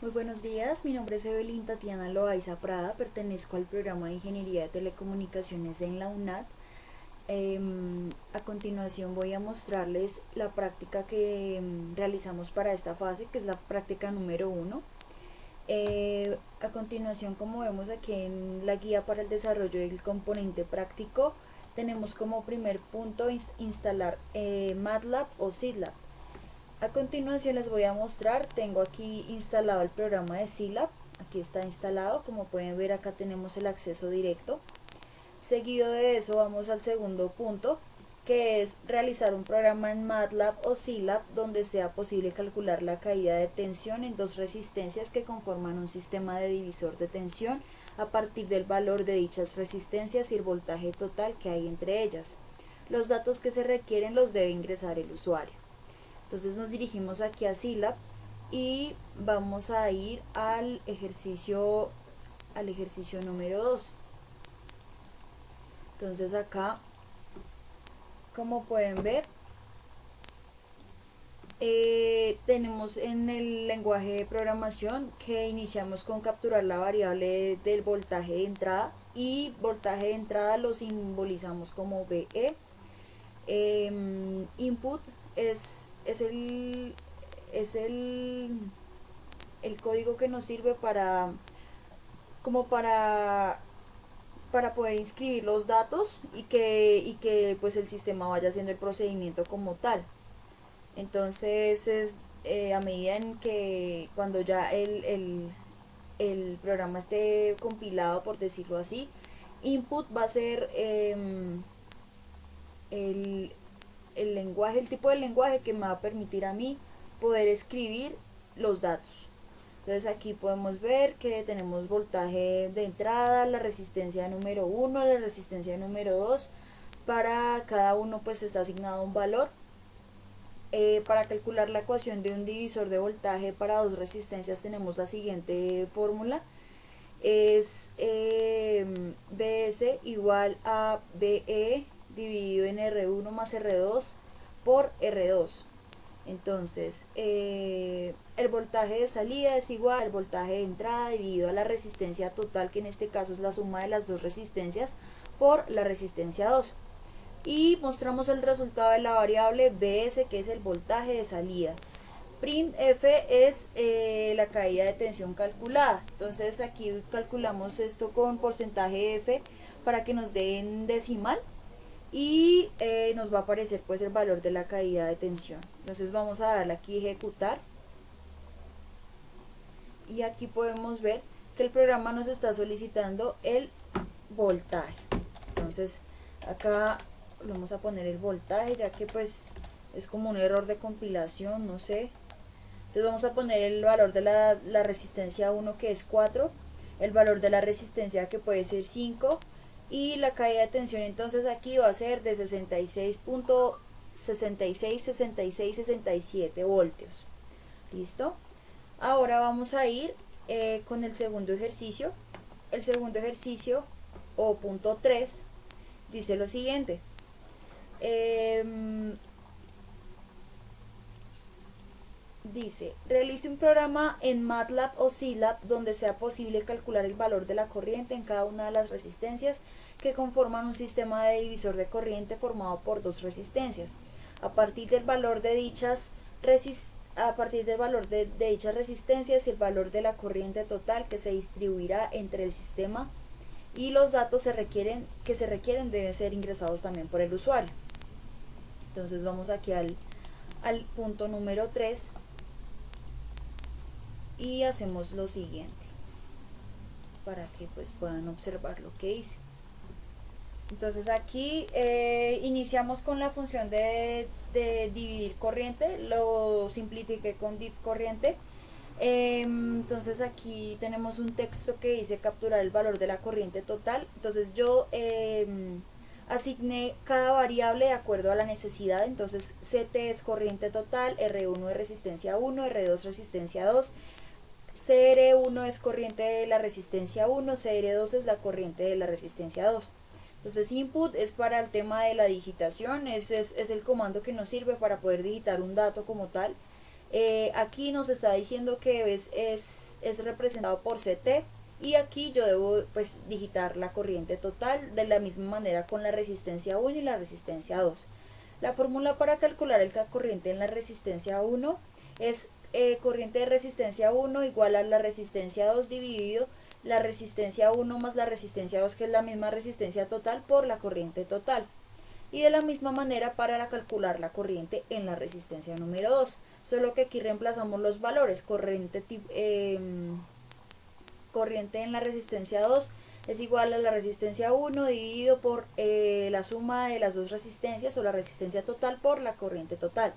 Muy buenos días, mi nombre es Evelyn Tatiana Loaiza Prada, pertenezco al programa de Ingeniería de Telecomunicaciones en la UNAD. A continuación voy a mostrarles la práctica que realizamos para esta fase, que es la práctica número uno. A continuación, como vemos aquí en la guía para el desarrollo del componente práctico, tenemos como primer punto instalar MATLAB o SIDLAB. A continuación les voy a mostrar, tengo aquí instalado el programa de Scilab, aquí está instalado, como pueden ver acá tenemos el acceso directo. Seguido de eso vamos al segundo punto, que es realizar un programa en MATLAB o Scilab donde sea posible calcular la caída de tensión en dos resistencias que conforman un sistema de divisor de tensión a partir del valor de dichas resistencias y el voltaje total que hay entre ellas. Los datos que se requieren los debe ingresar el usuario. Entonces nos dirigimos aquí a Scilab y vamos a ir al ejercicio número 2. Entonces acá, como pueden ver, tenemos en el lenguaje de programación que iniciamos con capturar la variable del voltaje de entrada, y voltaje de entrada lo simbolizamos como VE. Input es el código que nos sirve como para poder inscribir los datos y que pues el sistema vaya haciendo el procedimiento como tal. Entonces a medida en que cuando ya el programa esté compilado, por decirlo así, input va a ser el, el tipo de lenguaje que me va a permitir a mí poder escribir los datos. Entonces aquí podemos ver que tenemos voltaje de entrada, la resistencia número 1, la resistencia número 2. Para cada uno pues está asignado un valor. Para calcular la ecuación de un divisor de voltaje para dos resistencias tenemos la siguiente fórmula. Es Bs igual a Be dividido en R1 más R2 por R2. Entonces, el voltaje de salida es igual al voltaje de entrada dividido a la resistencia total, que en este caso es la suma de las dos resistencias, por la resistencia 2. Y mostramos el resultado de la variable Bs, que es el voltaje de salida. Print F es la caída de tensión calculada. Entonces aquí calculamos esto con porcentaje F para que nos den decimal, y nos va a aparecer pues el valor de la caída de tensión. Entonces vamos a darle aquí ejecutar, y aquí podemos ver que el programa nos está solicitando el voltaje. Entonces acá le vamos a poner el voltaje, ya que pues es como un error de compilación, no sé. Entonces vamos a poner el valor de la resistencia 1, que es 4, el valor de la resistencia, que puede ser 5, y la caída de tensión entonces aquí va a ser de 66.666667 voltios. ¿Listo? Ahora vamos a ir con el segundo ejercicio. El segundo ejercicio, o punto 3, dice lo siguiente. Dice, realice un programa en MATLAB o Scilab donde sea posible calcular el valor de la corriente en cada una de las resistencias que conforman un sistema de divisor de corriente formado por dos resistencias. A partir del valor de dichas resistencias y el valor de la corriente total que se distribuirá entre el sistema, y los datos que se requieren deben ser ingresados también por el usuario. Entonces vamos aquí al punto número 3 y hacemos lo siguiente para que pues puedan observar lo que hice. Entonces aquí iniciamos con la función de dividir corriente, lo simplifiqué con div corriente. Entonces aquí tenemos un texto que dice capturar el valor de la corriente total. Entonces yo asigné cada variable de acuerdo a la necesidad. Entonces CT es corriente total, R1 es resistencia 1, R2 resistencia 2, CR1 es corriente de la resistencia 1, CR2 es la corriente de la resistencia 2. Entonces input es para el tema de la digitación, es el comando que nos sirve para poder digitar un dato como tal. Aquí nos está diciendo que es representado por CT, y aquí yo debo pues digitar la corriente total de la misma manera con la resistencia 1 y la resistencia 2. La fórmula para calcular la corriente en la resistencia 1 es corriente de resistencia 1 igual a la resistencia 2 dividido la resistencia 1 más la resistencia 2, que es la misma resistencia total, por la corriente total. Y de la misma manera para calcular la corriente en la resistencia número 2, solo que aquí reemplazamos los valores. Corriente en la resistencia 2 es igual a la resistencia 1 dividido por la suma de las dos resistencias, o la resistencia total, por la corriente total.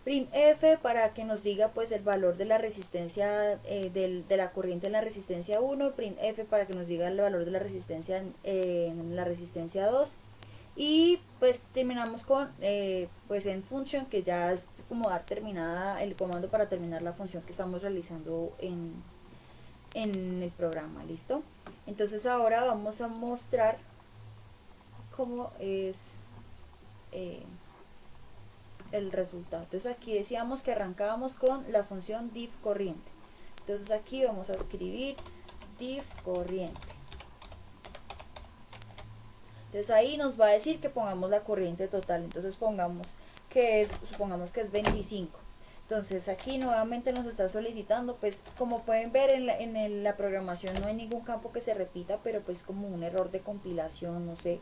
Prim F para que nos diga pues el valor de la resistencia de la corriente en la resistencia 1, prim F para que nos diga el valor de la resistencia en la resistencia 2, y pues terminamos con pues en function, que ya es como dar terminada el comando para terminar la función que estamos realizando en el programa. ¿Listo? Entonces ahora vamos a mostrar cómo es el resultado. Entonces aquí decíamos que arrancábamos con la función diff corriente. Entonces aquí vamos a escribir diff corriente. Entonces ahí nos va a decir que pongamos la corriente total. Entonces supongamos que es 25. Entonces aquí nuevamente nos está solicitando, pues como pueden ver en la programación no hay ningún campo que se repita, pero pues como un error de compilación, no sé.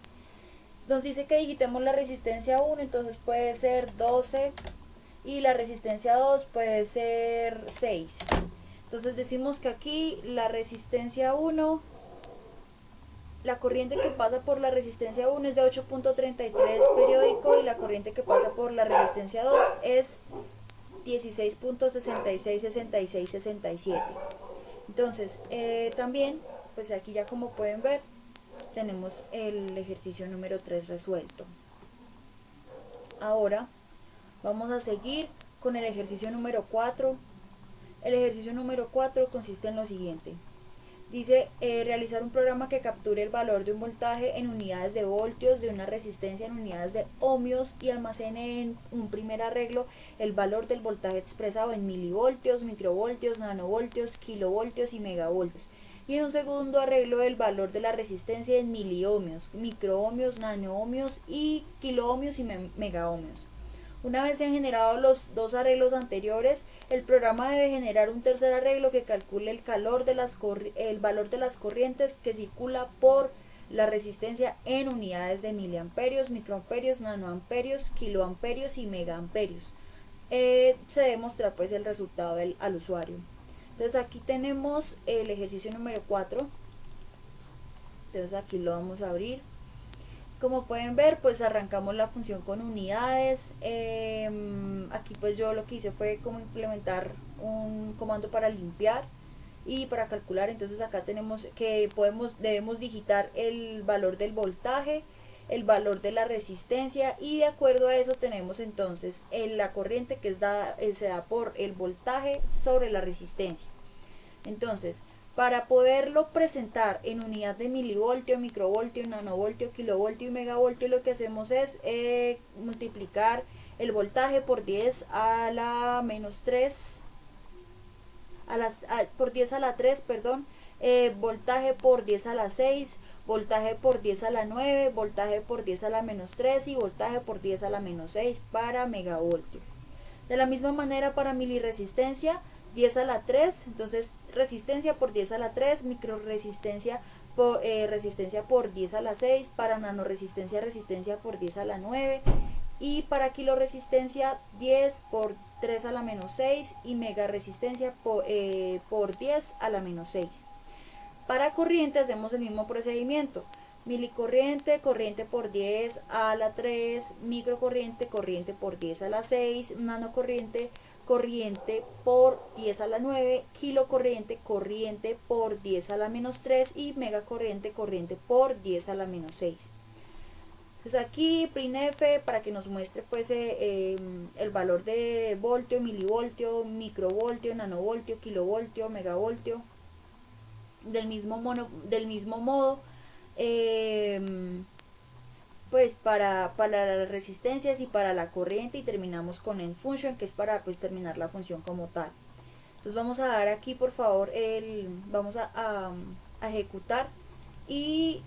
Nos dice que digitemos la resistencia 1, entonces puede ser 12, y la resistencia 2 puede ser 6. Entonces decimos que aquí la resistencia 1, la corriente que pasa por la resistencia 1 es de 8.33 periódico, y la corriente que pasa por la resistencia 2 es 16.666667. Entonces también pues aquí ya como pueden ver tenemos el ejercicio número 3 resuelto. Ahora vamos a seguir con el ejercicio número 4. El ejercicio número 4 consiste en lo siguiente. Dice realizar un programa que capture el valor de un voltaje en unidades de voltios, de una resistencia en unidades de ohmios, y almacene en un primer arreglo el valor del voltaje expresado en milivoltios, microvoltios, nanovoltios, kilovoltios y megavoltios. Y en un segundo arreglo el valor de la resistencia en miliohmios, microohmios, nanoohmios y kiloohmios y megaohmios. Una vez se han generado los dos arreglos anteriores, el programa debe generar un tercer arreglo que calcule el valor de las corrientes que circula por la resistencia en unidades de miliamperios, microamperios, nanoamperios, kiloamperios y megaamperios. Se debe mostrar pues el resultado al usuario. Entonces aquí tenemos el ejercicio número 4. Entonces aquí lo vamos a abrir. Como pueden ver, pues arrancamos la función con unidades. Aquí pues yo lo que hice fue como implementar un comando para limpiar y para calcular. Entonces acá tenemos que debemos digitar el valor del voltaje, el valor de la resistencia, y de acuerdo a eso tenemos entonces la corriente que se da por el voltaje sobre la resistencia. Entonces, para poderlo presentar en unidad de milivoltio, microvoltio, nanovoltio, kilovoltio y megavoltio, lo que hacemos es multiplicar el voltaje por 10 a la menos 3, por 10 a la 3, perdón, voltaje por 10 a la 6, voltaje por 10 a la 9, voltaje por 10 a la menos 3 y voltaje por 10 a la menos 6 para megavoltio. De la misma manera para miliresistencia, 10 a la 3, entonces resistencia por 10 a la 3, microresistencia resistencia por 10 a la 6, para nanoresistencia resistencia por 10 a la 9, y para kiloresistencia 10 por 3 a la menos 6 y mega resistencia por 10 a la menos 6. Para corriente hacemos el mismo procedimiento: milicorriente, corriente por 10 a la 3, microcorriente, corriente por 10 a la 6, nanocorriente, corriente por 10 a la 9, kilocorriente, corriente por 10 a la menos 3 y megacorriente, corriente por 10 a la menos 6. Entonces aquí printf para que nos muestre pues el valor de voltio, milivoltio, microvoltio, nanovoltio, kilovoltio, megavoltio. Del mismo modo pues para las resistencias y para la corriente, y terminamos con end function, que es para pues terminar la función como tal. Entonces vamos a dar aquí por favor vamos a ejecutar, y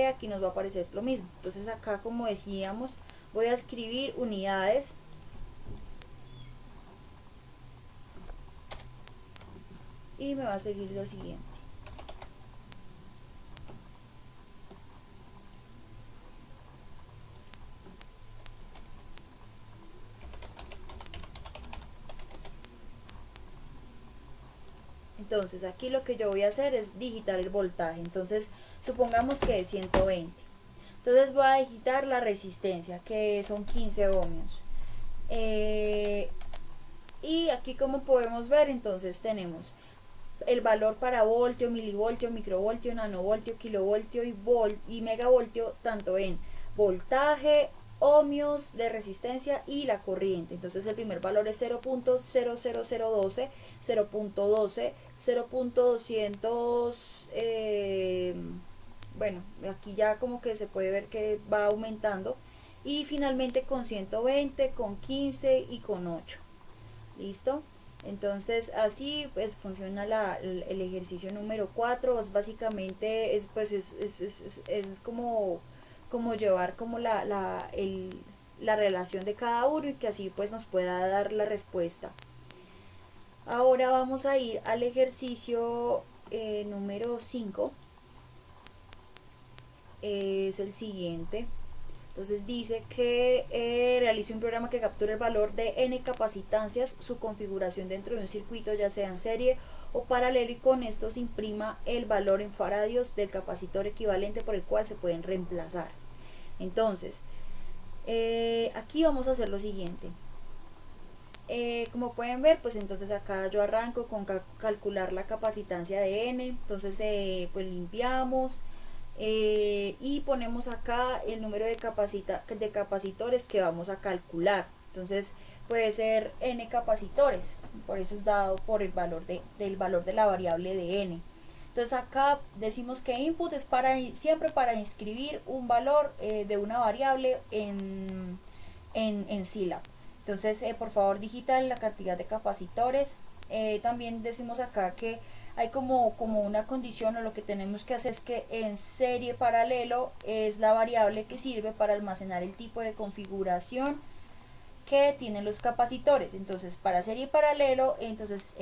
aquí nos va a aparecer lo mismo. Entonces acá, como decíamos, voy a escribir unidades y me va a seguir lo siguiente. Entonces aquí lo que yo voy a hacer es digitar el voltaje. Entonces supongamos que es 120. Entonces voy a digitar la resistencia, que son 15 ohmios. Y aquí, como podemos ver, entonces tenemos el valor para voltio, milivoltio, microvoltio, nanovoltio, kilovoltio y megavoltio, tanto en voltaje, ohmios de resistencia y la corriente. Entonces el primer valor es 0.00012, 0.12, 0.200, bueno, aquí ya como que se puede ver que va aumentando, y finalmente con 120, con 15 y con 8. ¿Listo? Entonces así pues funciona el ejercicio número 4. Es básicamente es como llevar como la relación de cada uno, y que así pues nos pueda dar la respuesta. Ahora vamos a ir al ejercicio número 5. Es el siguiente. Entonces dice que realice un programa que capture el valor de n capacitancias, su configuración dentro de un circuito, ya sea en serie o paralelo, y con esto se imprima el valor en faradios del capacitor equivalente por el cual se pueden reemplazar. Entonces, aquí vamos a hacer lo siguiente. Como pueden ver, pues entonces acá yo arranco con calcular la capacitancia de n. Entonces pues limpiamos, y ponemos acá el número de capacitores que vamos a calcular. Entonces puede ser n capacitores, por eso es dado por el valor del valor de la variable de n. Entonces acá decimos que input es siempre para inscribir un valor de una variable en Scilab. Entonces por favor digita la cantidad de capacitores. También decimos acá que hay como una condición, o lo que tenemos que hacer es que en serie paralelo es la variable que sirve para almacenar el tipo de configuración que tienen los capacitores. Entonces para serie paralelo, entonces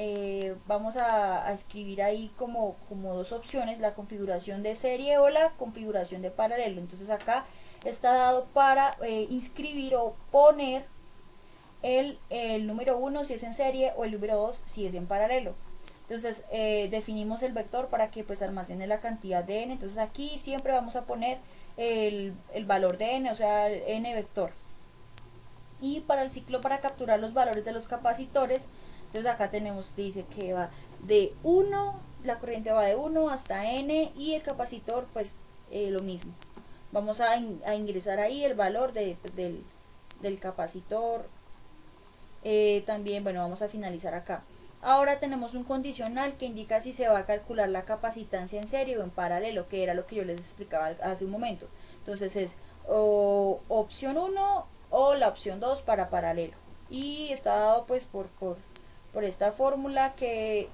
vamos a escribir ahí como dos opciones: la configuración de serie o la configuración de paralelo. Entonces acá está dado para inscribir o poner el número 1 si es en serie, o el número 2 si es en paralelo. Entonces definimos el vector para que pues almacene la cantidad de n. Entonces aquí siempre vamos a poner el valor de n, o sea, el n vector. Y para el ciclo, para capturar los valores de los capacitores, entonces acá tenemos, dice que va de 1, la corriente va de 1 hasta n, y el capacitor pues lo mismo. Vamos a ingresar ahí el valor pues, del capacitor. También, bueno, vamos a finalizar acá. Ahora tenemos un condicional que indica si se va a calcular la capacitancia en serie o en paralelo, que era lo que yo les explicaba hace un momento. Entonces es opción 1 o la opción 2 para paralelo, y está dado pues por esta fórmula que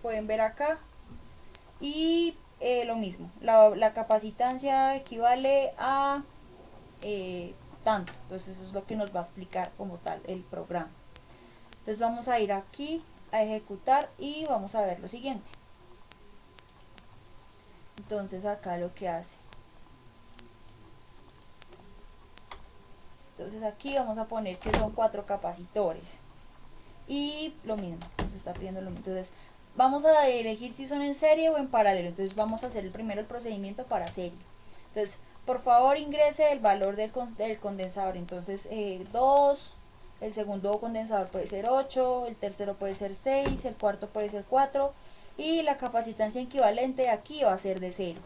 pueden ver acá. Y lo mismo, la capacitancia equivale a tanto. Entonces eso es lo que nos va a explicar como tal el programa. Entonces vamos a ir aquí a ejecutar y vamos a ver lo siguiente. Entonces acá lo que hace, entonces aquí vamos a poner que son 4 capacitores, y lo mismo, nos está pidiendo lo mismo. Entonces vamos a elegir si son en serie o en paralelo. Entonces vamos a hacer primero el procedimiento para serie. Entonces por favor ingrese el valor del condensador. Entonces 2, el segundo condensador puede ser 8, el tercero puede ser 6, el cuarto puede ser 4, y la capacitancia equivalente aquí va a ser de 0.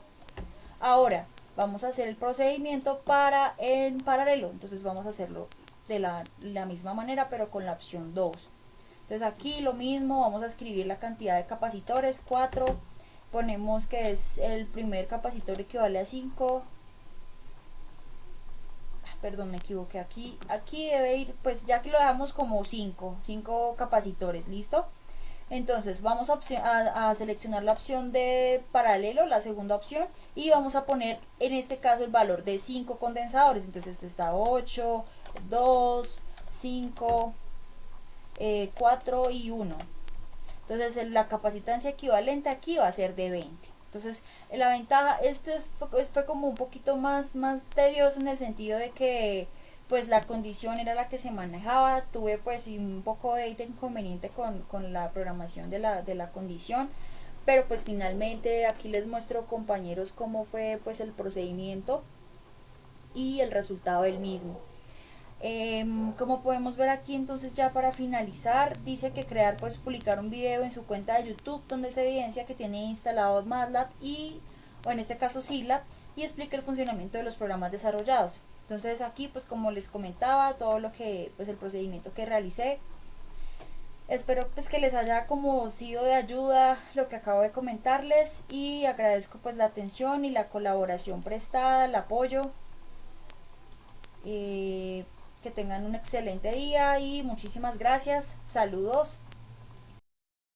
Ahora vamos a hacer el procedimiento para en paralelo. Entonces vamos a hacerlo de la misma manera, pero con la opción 2. Entonces aquí lo mismo, vamos a escribir la cantidad de capacitores, 4, ponemos que es el primer capacitor equivale a 5, perdón, me equivoqué aquí debe ir, pues ya que lo dejamos como 5 capacitores, ¿listo? Entonces vamos a seleccionar la opción de paralelo, la segunda opción, y vamos a poner en este caso el valor de 5 condensadores. Entonces este está 8, 2, 5, 4 y 1. Entonces la capacitancia equivalente aquí va a ser de 20. Entonces la ventaja, fue como un poquito más tedioso en el sentido de que pues la condición era la que se manejaba, tuve pues un poco de inconveniente con la programación de la condición, pero pues finalmente aquí les muestro, compañeros, cómo fue pues el procedimiento y el resultado del mismo. Como podemos ver aquí, entonces ya para finalizar, dice que crear, pues publicar un video en su cuenta de YouTube donde se evidencia que tiene instalado MATLAB o en este caso SILAB, y explica el funcionamiento de los programas desarrollados. Entonces aquí, pues como les comentaba, todo lo que, pues el procedimiento que realicé. Espero pues que les haya como sido de ayuda lo que acabo de comentarles, y agradezco pues la atención y la colaboración prestada, el apoyo. Que tengan un excelente día y muchísimas gracias. Saludos.